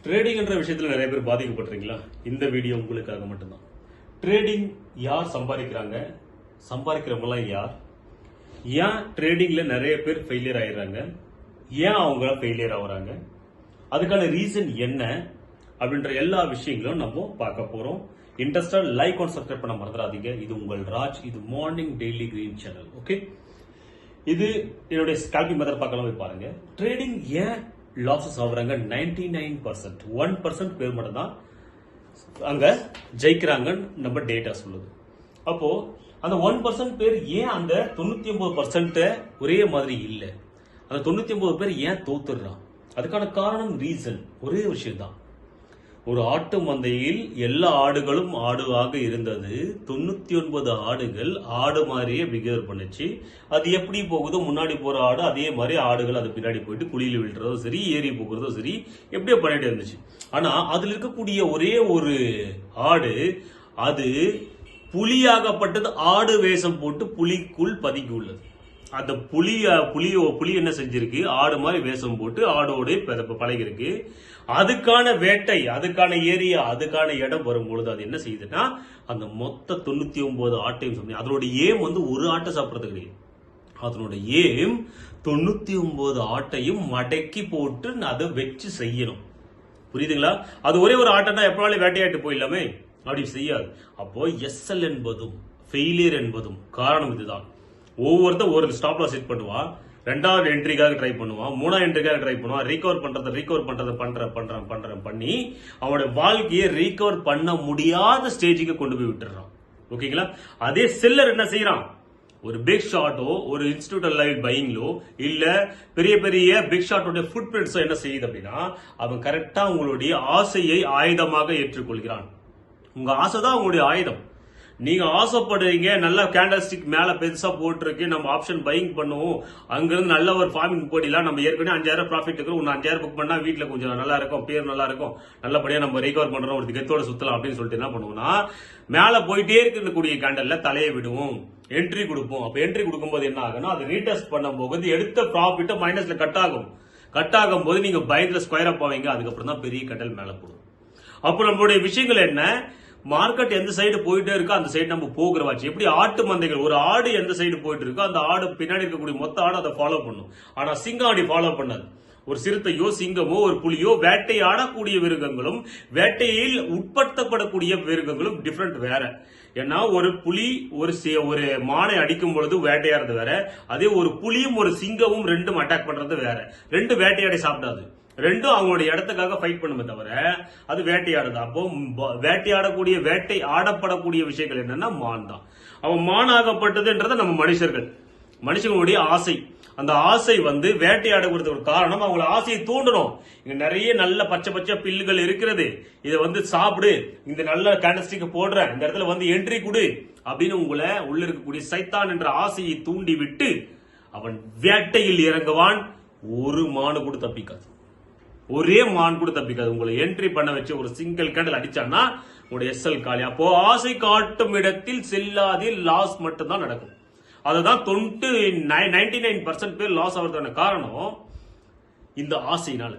Trading என்ற விஷயத்துல நிறைய பேர் பாதிக்கப்பட்டிருக்கீங்களா? இந்த வீடியோ உங்களுக்காக மட்டும்தான். ட்ரேடிங் யார் சம்பாதிக்கிறாங்க, சம்பாதிக்கிறவங்களாம் யார், ஏன் ட்ரேடிங்ல நிறைய பேர் ஃபெயிலியர் ஆயிடுறாங்க, ஏன் அவங்க ஃபெயிலியர் ஆகுறாங்க, அதுக்கான ரீசன் என்ன அப்படின்ற எல்லா விஷயங்களும் நம்ம பார்க்க போறோம். இன்ட்ரெஸ்டா லைக் அண்ட் சப்ஸ்கிரைப் பண்ண மறந்துடாதீங்க. இது உங்கள் ராஜ், இது morning daily green channel. Okay, இது என்னுடைய ஸ்கால்பிங் மெத்தட் பார்க்கலாம் போய் பாருங்க. ட்ரேடிங் ஏன் லாசஸ் ஆகுறாங்க? 99%, 1% பேர் மட்டும் தான் அங்க ஜெயிக்கிறாங்கன்னு நம்ம டேட்டா சொல்லுது. அப்போ அந்த 1% பேர் ஏன் அந்த 99% ஒரே மாதிரி இல்லை? அந்த 99 பேர் ஏன் தோத்துடுறான்? அதுக்கான காரணம் ரீசன் ஒரே விஷயம் தான். ஒரு ஆட்டு மந்தையில் எல்லா ஆடுகளும் ஆடுவாக இருந்தது. 99 ஆடுகள் ஆடு மாதிரியே பிஹேவ் பண்ணுச்சு. அது எப்படி போகுதோ முன்னாடி போற ஆடு அதே மாதிரி ஆடுகள் அது பின்னாடி போயிட்டு குழியில் விழுறதோ சரி, ஏறி போகிறதோ சரி, எப்படியோ பண்ணிட்டு இருந்துச்சு. ஆனா அதுல இருக்கக்கூடிய ஒரே ஒரு ஆடு அது புலியாகப்பட்டது. ஆடு வேஷம் போட்டு புலிக்குள் பதுக்கி உள்ளது. அந்த புலி என்ன செஞ்சிருக்கு? ஆடு மாதிரி வேஷம் போட்டு ஆடோடு பழகிருக்கு. அதுக்கான வேட்டை, அதுக்கான ஏரியா, அதுக்கான இடம் வரும்பொழுது அது என்ன செய்யுதுன்னா அந்த மொத்த 99 ஆட்டையும் அதனோட ஏம் ஒரு ஆட்டை சாப்பிடறது கிடையாது. அதனோட ஏம் 99 ஆட்டையும் மடக்கி போட்டு அதை வச்சு செய்யணும். புரியுதுங்களா? அது ஒரே ஒரு ஆட்டைனா எப்பனாலும் வேட்டையாட்டு போயிடலாமே, அப்படி செய்யாது. அப்போ எஸ்எல் என்பதும் ஃபெயிலியர் என்பதும் காரணம் இதுதான். ஒவ்வொருத்தர் ஒரு ஸ்டாப் லாஸ் செட் பண்ணுவான், ரெண்டாவது என்ட்ரிக்காக ட்ரை பண்ணுவான், மூணாவது என்ட்ரிக்காக ட்ரை பண்ணுவான், ரீகவர் பண்றத பண்ணி அவனுடைய வாழ்க்கையை ரீகவர் பண்ண முடியாத ஸ்டேஜுக்கு கொண்டு போய் விட்டுறான். ஓகேங்களா? அதே செல்லர் என்ன செய்யறான்? ஒரு பிக் ஷாட்டோ, ஒரு இன்ஸ்டிடியூட்டல் லைவ் பையிங்லோ, இல்ல பெரிய பெரிய பிக் ஷாட்டோட ஃபுட் பிரிண்ட்ஸோ என்ன செய்யுது அப்படின்னா, அவன் கரெக்டா உங்களுடைய ஆசையை ஆயுதமாக ஏற்றுக்கொள்கிறான். உங்க ஆசை தான் உங்களுடைய ஆயுதம். நீங்க ஆசைப்படுறீங்க, நல்ல கேண்டல்ஸ்டிக் மேல பெருசா போட்டுருக்கு, நம்ம ஆப்ஷன் பையிங் பண்ணுவோம், அங்கிருந்து நல்ல ஒரு ஃபார்மிங் போடலாம், நம்ம ஏற்கனவே 5000 ப்ராஃபிட் இருக்கிறோம், ஒன்னு 5000 புக் பண்ணா வீட்டுல கொஞ்சம் நல்லா இருக்கும், பேர் நல்லா இருக்கும், நல்லபடியா நம்ம ரீகவர் பண்றோம், ஒரு கெத்தோட சுத்தலாம் அப்படின்னு சொல்லிட்டு என்ன பண்ணுவோம்னா மேல போயிட்டே இருக்கக்கூடிய கேண்டல்ல தலையை விடுவோம், என்ட்ரி கொடுப்போம். அப்ப என்ட்ரி கொடுக்கும்போது என்ன ஆகும்னா அது ரீடெஸ்ட் பண்ணும் போது எடுத்த ப்ராஃபிட் மைனஸ்ல கட் ஆகும் போது நீங்க பயத்துல ஸ்கொயர் அப் ஆவீங்க. அதுக்கப்புறம் தான் பெரிய கேண்டல் மேல போடும். அப்போ நம்மளுடைய விஷயங்கள் என்ன? மார்க்கெட் எந்த சைடு போயிட்டே இருக்கோ அந்த சைடு நம்ம போகிறவாச்சு. எப்படி ஆட்டு மந்தைகள், ஒரு ஆடு எந்த சைடு போயிட்டு இருக்கோ அந்த ஆடு பின்னாடி இருக்கக்கூடிய மொத்த ஆடு அதை ஃபாலோ பண்ணும். ஆனா சிங்கம் அப்படி ஃபாலோ பண்ணாது. ஒரு சிறுத்தையோ சிங்கமோ ஒரு புலியோ வேட்டையாடக்கூடிய மிருகங்களும் வேட்டையில் உட்படுத்தப்படக்கூடிய மிருகங்களும் டிஃபரெண்ட் வேற. ஏன்னா ஒரு புலி ஒரு மானை அடிக்கும் பொழுது வேட்டையாடுறது வேற, அதே ஒரு புலியும் ஒரு சிங்கமும் ரெண்டும் அட்டாக் பண்றது வேற. ரெண்டு வேட்டையாடி சாப்பிடாது, ரெண்டும் அவங்களுடைய இடத்துக்காக ஃபைட் பண்ணுமே தவிர அது வேட்டையாடுது. அப்போ வேட்டையாடக்கூடிய வேட்டை ஆடப்படக்கூடிய விஷயங்கள் என்னன்னா மான் தான். அவன் மானாகப்பட்டதுன்றத நம்ம மனுஷங்களுடைய ஆசை. அந்த ஆசை வேட்டையாடுறது ஒரு காரணம். அவங்கள ஆசையை தூண்டணும். இங்க நிறைய நல்ல பச்சை பில்லுகள் இருக்கிறது, இதை சாப்பிடு, இந்த நல்ல கேண்டல்ஸ்டிக் போடுற, இந்த இடத்துல என்ட்ரி கொடு அப்படின்னு உங்களை உள்ள இருக்கக்கூடிய சைத்தான் என்ற ஆசையை தூண்டி விட்டு அவன் வேட்டையில் இறங்குவான். ஒரு மானு கூட தப்பிக்காது, ஒரே மான் கூட தப்பிக்காது. உங்களை என்ட்ரி பண்ண வச்சு ஒரு சிங்கிள் கேண்டல் அடிச்சான்னா உங்களுடைய எஸ்எல் காலி. அப்போ ஆசை காட்டும் இடத்தில் செல்லாதே, லாஸ் மட்டும் தான் நடக்கும். அதுதான் 99% பேர் லாஸ் ஆகிறதுக்கான காரணம் இந்த ஆசையினால.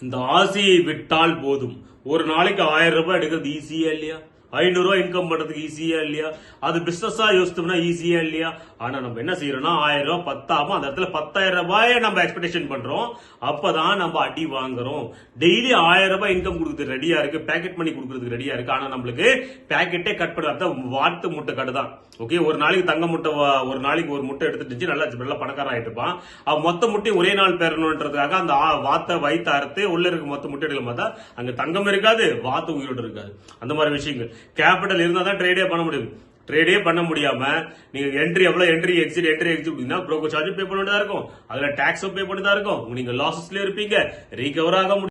இந்த ஆசையை விட்டால் போதும். ஒரு நாளைக்கு 1000 ரூபாய் எடுக்கிறது ஈஸியா இல்லையா? 500 ரூபாய் இன்கம் பண்றதுக்கு ஈஸியா இல்லையா? அது பிசினஸா யோசித்தோம்னா ஈஸியா இல்லையா? ஆனா நம்ம என்ன செய்யறோம்னா 1000 ரூபாய் பத்தாம அந்த இடத்துல 10,000 ரூபாயை நம்ம எக்ஸ்பெக்டேஷன் பண்றோம். அப்பதான் நம்ம அடி வாங்குறோம். டெய்லி 1000 ரூபாய் இன்கம் கொடுக்கறதுக்கு ரெடியா இருக்கு, பேக்கெட் பண்ணி கொடுக்கறதுக்கு ரெடியா இருக்கு. ஆனா நம்மளுக்கு பேக்கெட்டே கட் பண்ண வாட்டு முட்டை கடை தான். ஓகே, ஒரு நாளைக்கு தங்க முட்டை, ஒரு நாளைக்கு ஒரு முட்டை எடுத்துட்டு நல்லா பணக்காரன் ஆயிட்டு இருப்பான். மொத்த முட்டை ஒரே நாள் பெறணும்ன்றதுக்காக அந்த வைத்த அறுத்து உள்ள இருக்க மொத்த முட்டை எடுக்கல பார்த்தா அங்க தங்கம் இருக்காது, வாத்து உயிரோடு இருக்காது. அந்த மாதிரி விஷயங்கள். கேபிட்டல் இருந்தா தான் ட்ரேடே பண்ண முடியும். ட்ரேடே பண்ண முடியாம நீங்க என்ட்ரி எக்ஸிட் அப்படின்னா ப்ரோக்கர் சார்ஜ் பே பண்ண வேண்டியதா இருக்கும், அதுல டாக்ஸ் பே பண்ணதா இருக்கும். நீங்க லாசஸ்ல இருப்பீங்க, ரீகவர் ஆக முடியும்.